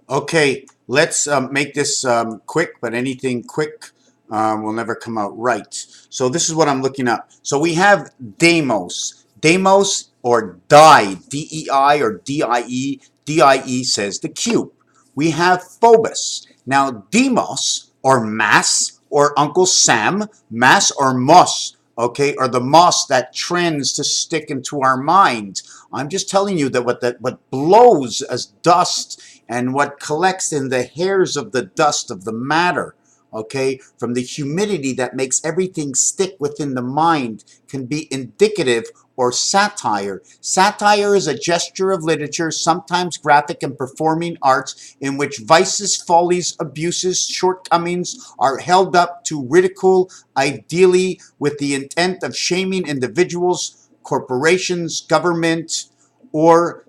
Okay, let's make this quick, but anything quick will never come out right. So this is what I'm looking up. So we have Deimos. Deimos or die, D-E-I or D-I-E. D-I-E says the cube. We have Phobos. Now Demos or mass or Uncle Sam, mass or moss, okay, or the moss that trends to stick into our minds. I'm just telling you that what blows as dust and what collects in the hairs of the dust of the matter, okay, from the humidity that makes everything stick within the mind, can be indicative or satire. Satire is a gesture of literature, sometimes graphic and performing arts, in which vices, follies, abuses, shortcomings are held up to ridicule, ideally with the intent of shaming individuals, corporations, government, or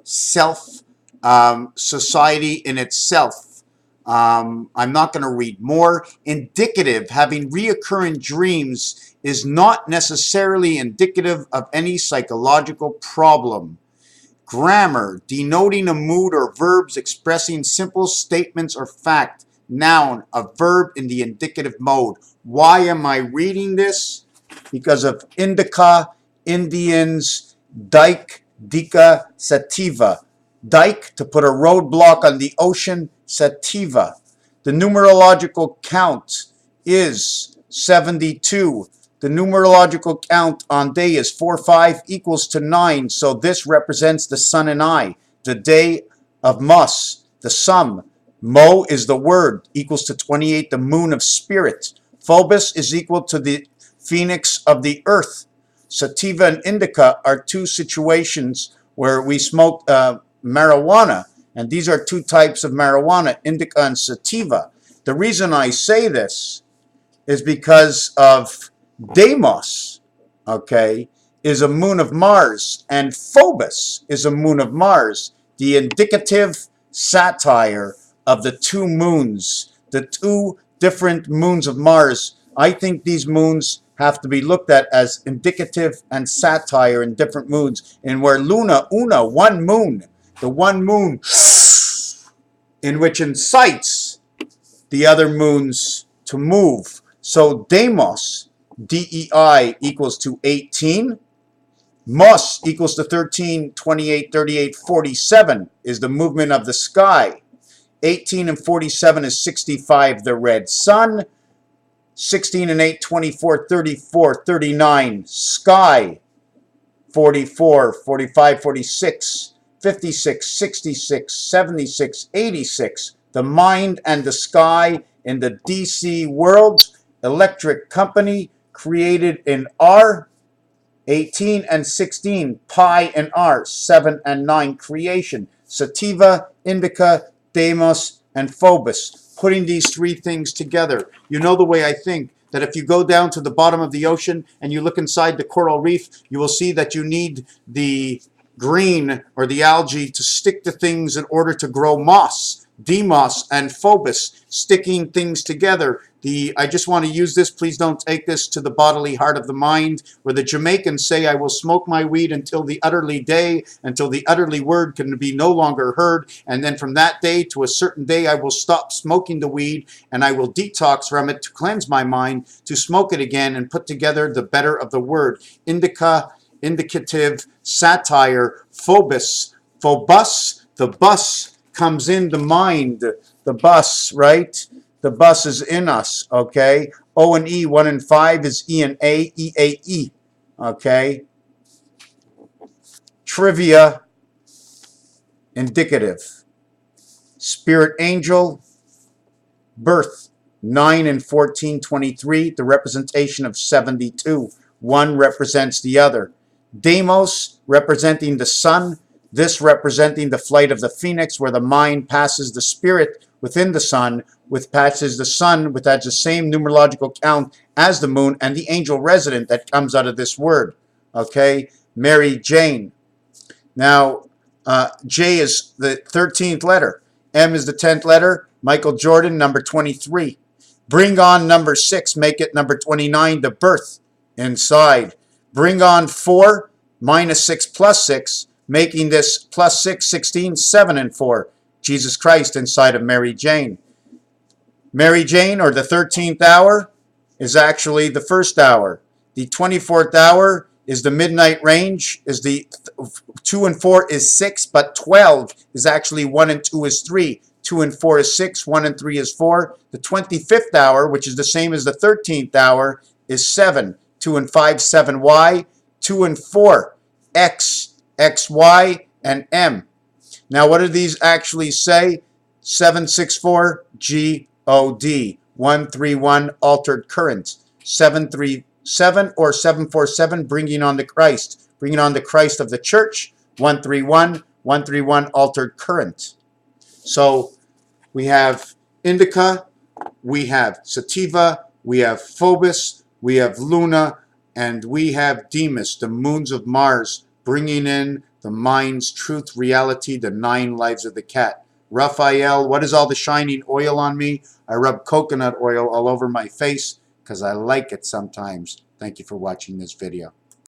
society in itself. I'm not going to read more. Indicative, having reoccurring dreams, is not necessarily indicative of any psychological problem. Grammar, denoting a mood or verbs expressing simple statements or fact. Noun, a verb in the indicative mode. Why am I reading this? Because of indica, Indians, dike, dika, sativa. Dike, to put a roadblock on the ocean, SATIVA. The numerological count is 72. The numerological count on day is 4-5 equals to 9. So this represents the sun and I. The day of Mus, the sum. Mo is the word, equals to 28, the moon of spirit. Phobos is equal to the phoenix of the earth. Sativa and indica are two situations where we smoke marijuana, and these are two types of marijuana, indica and sativa. The reason I say this is because of Deimos, okay, is a moon of Mars, and Phobos is a moon of Mars, the indicative satire of the two moons, the two different moons of Mars. I think these moons have to be looked at as indicative and satire in different moons, and where Luna, Una, one moon, the one moon in which incites the other moons to move. So Deimos, D-E-I, equals to 18. Mus equals to 13, 28, 38, 47 is the movement of the sky. 18 and 47 is 65, the red sun. 16 and 8, 24, 34, 39, sky. 44, 45, 46, 56, 66, 76, 86, the mind and the sky in the DC world, electric company, created in R. 18 and 16, pi and R. 7 and 9, creation. Sativa, indica, Deimos, and Phobos. Putting these three things together. You know the way I think, that if you go down to the bottom of the ocean and you look inside the coral reef, you will see that you need the green or the algae to stick to things in order to grow moss. Demos and Phobos, sticking things together. I just want to use this, please don't take this to the bodily heart of the mind, where the Jamaicans say, I will smoke my weed until the utterly day, until the utterly word can be no longer heard, and then from that day to a certain day I will stop smoking the weed, and I will detox from it to cleanse my mind, to smoke it again and put together the better of the word. Indica, indicative, satire, Phobos, phobos, the bus comes in the mind, the bus, right? The bus is in us, okay? O and E, 1 and 5 is E and A, E-A-E, okay? Trivia, indicative. Spirit angel, birth, 9 and 14, 23, the representation of 72. One represents the other. Deimos, representing the sun, this representing the flight of the phoenix, where the mind passes the spirit within the sun, which has the same numerological count as the moon, and the angel resident that comes out of this word. Okay, Mary Jane. Now, J is the 13th letter. M is the 10th letter. Michael Jordan, number 23. Bring on number 6, make it number 29, the birth inside. Bring on 4, minus 6 plus 6, making this plus 6, 16, 7 and 4. Jesus Christ inside of Mary Jane. Mary Jane, or the 13th hour, is actually the first hour. The 24th hour is the midnight range, is the 2 and 4 is 6, but 12 is actually 1 and 2 is 3. 2 and 4 is 6, 1 and 3 is 4. The 25th hour, which is the same as the 13th hour, is 7. 2 and 5, 7y. 2 and 4, x, xy, and m. Now, what do these actually say? 764 GOD, 131 altered current, 737 or 747 bringing on the Christ of the church, 131 altered current. So we have indica, we have sativa, we have Phobias, we have Luna, and we have Deimos, the moons of Mars, bringing in the mind's truth, reality, the 9 lives of the cat. Raphael, what is all the shining oil on me? I rub coconut oil all over my face because I like it sometimes. Thank you for watching this video.